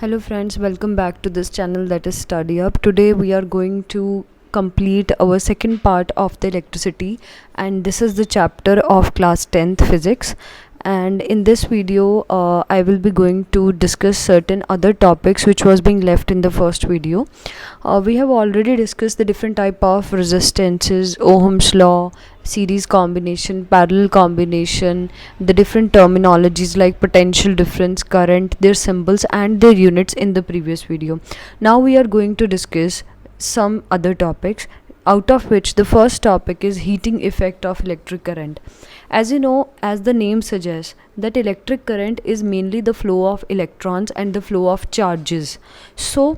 Hello friends, welcome back to this channel that is Study Up. Today we are going to complete our second part of the electricity, and this is the chapter of class 10th physics. And in this video I will be going to discuss certain other topics which was being left in the first video. We have already discussed the different type of resistances, Ohm's law, series combination, parallel combination, the different terminologies like potential difference, current, their symbols and their units in the previous video. Now we are going to discuss some other topics, out of which the first topic is heating effect of electric current. As you know, as the name suggests, that electric current is mainly the flow of electrons and the flow of charges. So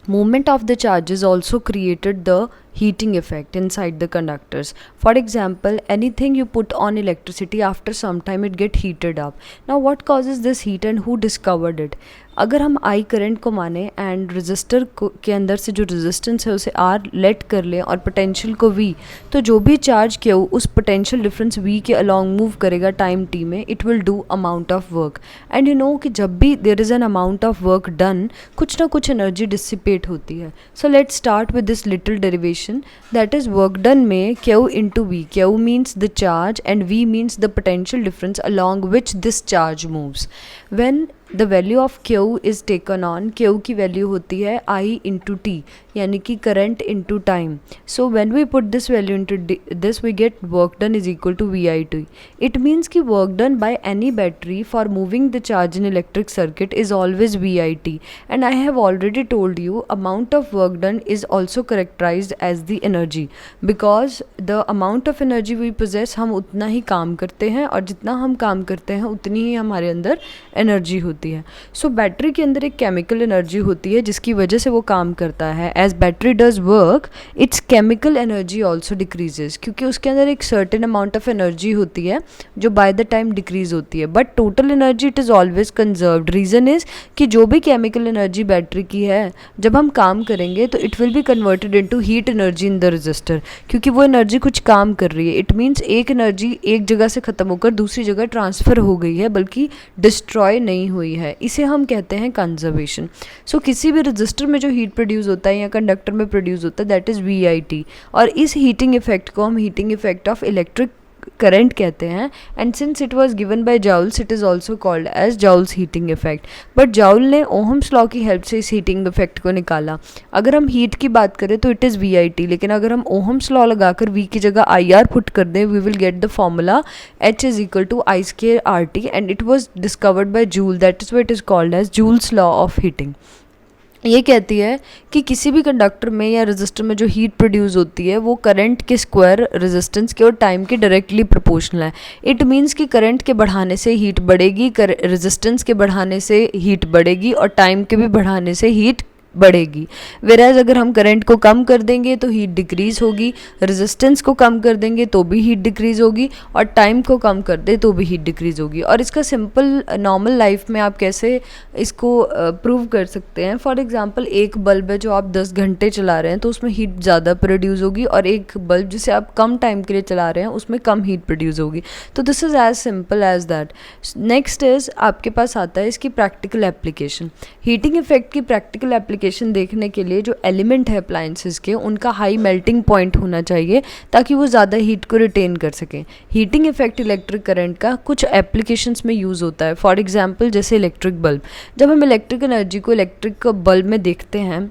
movement of the charges also created the heating effect inside the conductors. For example, anything you put on electricity, after some time it get heated up. Now what causes this heat and who discovered it? अगर हम I current को माने and register के अंदर से जो resistance है उसे आर लेट कर ले और पोटेंशियल को वी, तो जो भी चार्ज क्यू उस पोटेंशियल डिफरेंस वी के अलॉन्ग मूव करेगा टाइम टी में, it will do amount of work. And you know कि जब भी there is an amount of work done, कुछ ना कुछ एनर्जी डिसिपेट होती है. So let's start with this little derivation, that is work done में Q into V. Q means the charge and V means the potential difference along which this charge moves. When the value of Q is taken on, Q की value होती है I into T, यानी कि current into time. So when we put this value into this we get work done is equal to V I T. It means कि work done by any battery for moving the charge in electric circuit is always V I T. And I have already told you amount of work done is also characterized as the energy, because the amount of energy we possess, हम उतना ही काम करते हैं और जितना हम काम करते हैं उतनी ही हमारे अंदर एनर्जी होती है. सो बैटरी के अंदर एक केमिकल एनर्जी होती है जिसकी वजह से वो काम करता है. As battery does work, its chemical energy also decreases, क्योंकि उसके अंदर एक सर्टेन अमाउंट ऑफ एनर्जी होती है जो बाय द टाइम डिक्रीज होती है, but total energy it is always conserved. Reason is कि जो भी केमिकल एनर्जी बैटरी की है, जब हम काम करेंगे तो it will be converted into heat energy in the register, क्योंकि वो एनर्जी कुछ काम कर रही है. इट मीन्स एक एनर्जी एक जगह से ख़त्म होकर दूसरी जगह ट्रांसफ़र हो गई है, बल्कि डिस्ट्रॉय नहीं हुई है. इसे हम कहते हैं कंजर्वेशन. सो किसी भी रजिस्टर में जो हीट प्रोड्यूस होता है या कंडक्टर में प्रोड्यूस होता है, that is V I T. और इस हीटिंग इफेक्ट को हम heating effect of electric current कहते हैं. And since it was given by Joule's, it is also called as Joule's heating effect. But Joule ने ओहम्स लॉ की help से इस हीटिंग इफेक्ट को निकाला. अगर हम हीट की बात करें तो it is V I T, लेकिन अगर हम ओहम्स लॉ लगाकर वी की जगह आई आर पुट कर दें, we will get the formula H is equal to I square R T. And it was discovered by Joule, that is what it is called as Joule's law of heating. ये कहती है कि किसी भी conductor में या resistor में जो हीट प्रोड्यूस होती है वो करंट के स्क्वायर, रेजिस्टेंस के और टाइम के डायरेक्टली प्रोपोर्शनल है. इट मीन्स कि करंट के बढ़ाने से हीट बढ़ेगी, रेजिस्टेंस के बढ़ाने से हीट बढ़ेगी और टाइम के भी बढ़ाने से हीट बढ़ेगी. वेराज अगर हम करंट को कम कर देंगे तो हीट डिक्रीज़ होगी, रेजिस्टेंस को कम कर देंगे तो भी हीट डिक्रीज़ होगी और टाइम को कम कर दे तो भी हीट डिक्रीज़ होगी. और इसका सिंपल नॉर्मल लाइफ में आप कैसे इसको प्रूव कर सकते हैं? फॉर एग्जांपल, एक बल्ब है जो आप 10 घंटे चला रहे हैं तो उसमें हीट ज़्यादा प्रोड्यूस होगी, और एक बल्ब जिसे आप कम टाइम के लिए चला रहे हैं उसमें कम हीट प्रोड्यूस होगी. तो this is as simple as that. Next is आपके पास आता है इसकी प्रैक्टिकल एप्लीकेशन. हीटिंग इफेक्ट की प्रैक्टिकल एप्लीकेशन देखने के लिए जो एलिमेंट है अप्लायंसेस के, उनका हाई मेल्टिंग पॉइंट होना चाहिए ताकि वो ज़्यादा हीट को रिटेन कर सकें. हीटिंग इफेक्ट इलेक्ट्रिक करंट का कुछ एप्लीकेशंस में यूज़ होता है. फॉर एग्जांपल, जैसे इलेक्ट्रिक बल्ब. जब हम इलेक्ट्रिक एनर्जी को इलेक्ट्रिक बल्ब में देखते हैं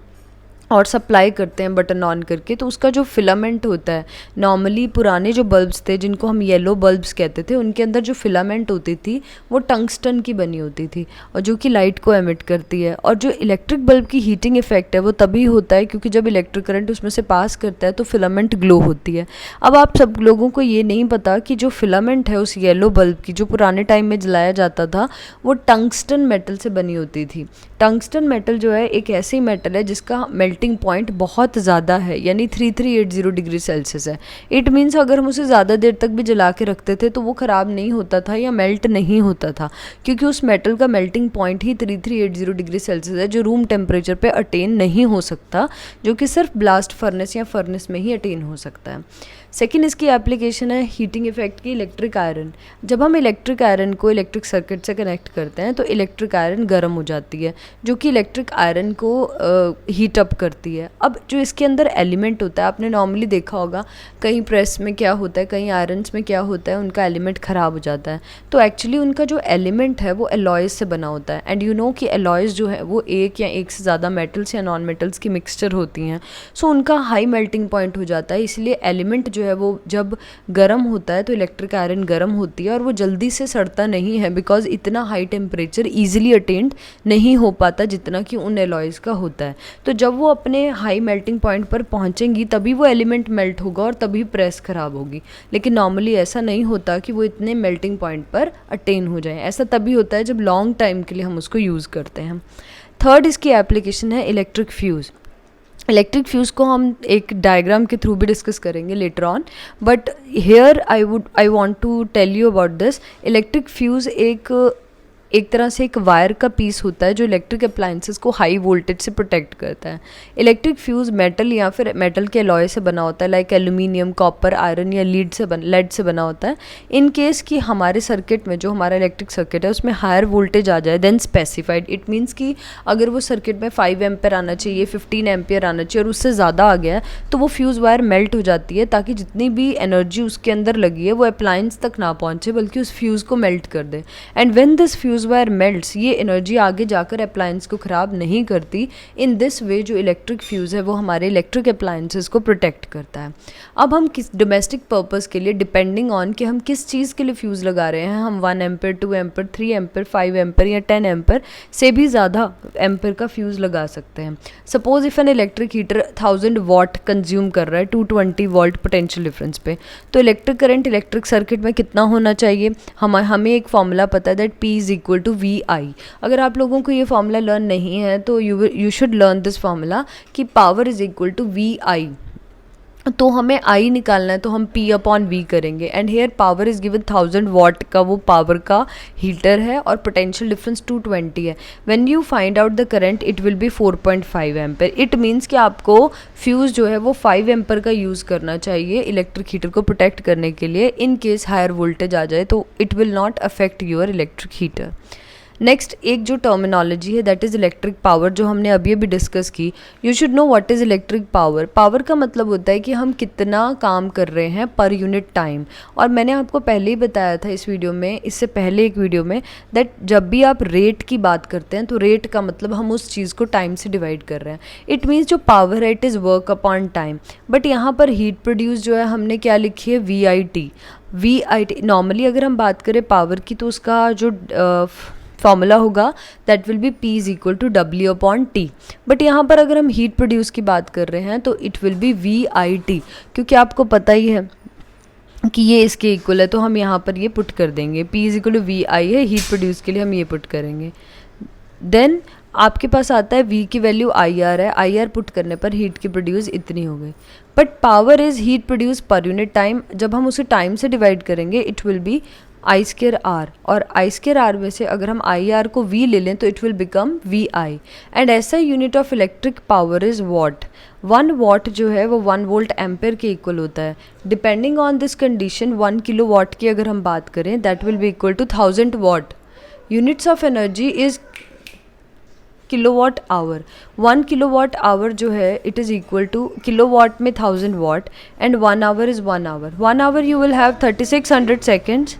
और सप्लाई करते हैं बटन ऑन करके, तो उसका जो फिलामेंट होता है, नॉर्मली पुराने जो बल्ब्स थे जिनको हम येलो बल्ब्स कहते थे, उनके अंदर जो फिलामेंट होती थी वो टंगस्टन की बनी होती थी और जो कि लाइट को एमिट करती है. और जो इलेक्ट्रिक बल्ब की हीटिंग इफेक्ट है वो तभी होता है क्योंकि जब इलेक्ट्रिक करंट उसमें से पास करता है तो फिलामेंट ग्लो होती है. अब आप सब लोगों को ये नहीं पता कि जो फिलामेंट है उस येलो बल्ब की, जो पुराने टाइम में जलाया जाता था, वो टंगस्टन मेटल से बनी होती थी. टंगस्टन मेटल जो है एक ऐसी मेटल है जिसका मेल्टिंग पॉइंट बहुत ज़्यादा है, यानी 3380 डिग्री सेल्सियस है. इट मीन्स अगर हम उसे ज़्यादा देर तक भी जला के रखते थे तो वो ख़राब नहीं होता था या मेल्ट नहीं होता था, क्योंकि उस मेटल का मेल्टिंग पॉइंट ही 3380 डिग्री सेल्सियस है, जो रूम टेम्परेचर पे अटेन नहीं हो सकता, जो कि सिर्फ ब्लास्ट फर्नेस या फर्नेस में ही अटेन हो सकता है. सेकेंड इसकी एप्लीकेशन है हीटिंग इफेक्ट की इलेक्ट्रिक आयरन। जब हम इलेक्ट्रिक आयरन को इलेक्ट्रिक सर्किट से कनेक्ट करते हैं तो इलेक्ट्रिक आयरन गर्म हो जाती है, जो कि इलेक्ट्रिक आयरन को हीट अप करती है। अब जो इसके अंदर एलिमेंट होता है, आपने नॉर्मली देखा होगा कहीं प्रेस में क्या होता है, कहीं आयरन्स में क्या होता है, उनका एलिमेंट ख़राब हो जाता है। तो एक्चुअली उनका जो एलिमेंट है वो एलॉयज़ से बना होता है। एंड यू नो कि एलॉयज़ जो है वो एक या एक से ज़्यादा मेटल्स या नॉन मेटल्स की मिक्सचर होती हैं। सो उनका हाई मेल्टिंग पॉइंट हो जाता है, इसलिए एलिमेंट जो है वो जब गर्म होता है तो इलेक्ट्रिक आयरन गर्म होती है और वो जल्दी से सड़ता नहीं है, बिकॉज इतना हाई टेम्परेचर ईजिली अटेंड नहीं हो पाता जितना कि उन एलॉयज़ का होता है। तो जब वो अपने हाई मेल्टिंग पॉइंट पर पहुंचेंगी तभी वो एलिमेंट मेल्ट होगा और तभी प्रेस ख़राब होगी। लेकिन नॉर्मली ऐसा नहीं होता कि वो इतने मेल्टिंग पॉइंट पर अटेन हो जाए। ऐसा तभी होता है जब लॉन्ग टाइम के लिए हम उसको यूज़ करते हैं। थर्ड इसकी एप्लीकेशन है इलेक्ट्रिक फ्यूज़। इलेक्ट्रिक फ्यूज़ को हम एक डायग्राम के थ्रू भी डिस्कस करेंगे later on, but here I want to tell you about this. Electric fuse एक तरह से एक वायर का पीस होता है जो इलेक्ट्रिक अप्लायंसेस को हाई वोल्टेज से प्रोटेक्ट करता है। इलेक्ट्रिक फ्यूज़ मेटल या फिर मेटल के अलॉय से बना होता है, लाइक एल्यूमिनियम, कॉपर, आयरन या लेड से बना होता है। इन केस कि हमारे सर्किट में, जो हमारा इलेक्ट्रिक सर्किट है उसमें हायर वोल्टेज आ जाए देन स्पेसिफाइड, इट मीन्स कि अगर वो सर्किट में 5 एम्पेयर आना चाहिए, 15 एम्पेयर आना चाहिए और उससे ज़्यादा आ गया है तो वो फ्यूज़ वायर मेल्ट हो जाती है, ताकि जितनी भी एनर्जी उसके अंदर लगी है वो अप्लायंस तक ना पहुँचे बल्कि उस फ्यूज़ को मेल्ट कर दे। And when this fuse wire melts, ये एनर्जी आगे जाकर अप्लायंस को ख़राब नहीं करती। इन दिस वे जो इलेक्ट्रिक फ्यूज़ है वो हमारे इलेक्ट्रिक अप्लायंसेस को प्रोटेक्ट करता है। अब हम किस डोमेस्टिक पर्पस के लिए, डिपेंडिंग ऑन कि हम किस चीज़ के लिए फ्यूज़ लगा रहे हैं, हम 1 एम्पेयर, 2 एम्पेयर, 3 एम्पेयर, 5 एम्पेयर या 10 एम्पेयर से भी ज़्यादा एम्पेयर का फ्यूज़ लगा सकते हैं। Suppose if an electric heater 1000 watt consume कर रहा है 220 वोल्ट पोटेंशियल डिफरेंस पे, तो इलेक्ट्रिक करंट इलेक्ट्रिक सर्किट में कितना होना चाहिए? हमें एक फॉर्मूला पता है that P is equal to VI। अगर आप लोगों को ये फॉर्मूला लर्न नहीं है तो you should learn this formula कि power is equal to VI। तो हमें I निकालना है तो हम P अपॉन V करेंगे। And here power is given 1000 watt का वो पावर का हीटर है और पोटेंशियल डिफरेंस 220 है। When you find out the current it will be 4.5 ampere. It means कि आपको फ्यूज़ जो है वो 5 एम्पेयर का यूज़ करना चाहिए इलेक्ट्रिक हीटर को प्रोटेक्ट करने के लिए। इन केस हायर वोल्टेज आ जाए तो it will not affect your electric heater. Next एक जो टर्मिनोलॉजी है दैट इज़ इलेक्ट्रिक पावर, जो हमने अभी अभी डिस्कस की। You should know what is electric power. Power का मतलब होता है कि हम कितना काम कर रहे हैं पर यूनिट टाइम। और मैंने आपको पहले ही बताया था इस वीडियो में, इससे पहले एक वीडियो में, दैट जब भी आप रेट की बात करते हैं तो रेट का मतलब हम उस चीज़ को टाइम से डिवाइड कर रहे हैं। इट मीन्स जो पावर है it is work upon time. But यहाँ पर हीट प्रोड्यूस जो है हमने क्या लिखी है? VIT। नॉर्मली अगर हम बात करें पावर की तो उसका जो फॉर्मूला होगा that will be P is equal to W upon T। But यहाँ पर अगर हम हीट प्रोड्यूस की बात कर रहे हैं तो इट विल बी VIT, क्योंकि आपको पता ही है कि ये इसके इक्वल है तो हम यहाँ पर ये पुट कर देंगे। P is equal to VI है, हीट प्रोड्यूस के लिए हम ये पुट करेंगे। देन आपके पास आता है V की वैल्यू IR है, IR पुट करने पर हीट की प्रोड्यूस इतनी हो गई। But power is heat produce per unit time. जब हम उसे टाइम से डिवाइड करेंगे इट विल बी I²R, और I²R में से अगर हम IR को V ले लें तो it will become VI। And ऐसा unit of electric power is watt. 1 watt जो है वो 1 वोल्ट एम्पेयर के इक्वल होता है। Depending on this condition 1 kilowatt की अगर हम बात करें that will be equal to 1000 watt. Units of energy is kilowatt hour. 1 kilowatt hour जो है it is equal to kilowatt में 1000 watt and 1 hour is 1 hour. 1 hour you will have 3600 seconds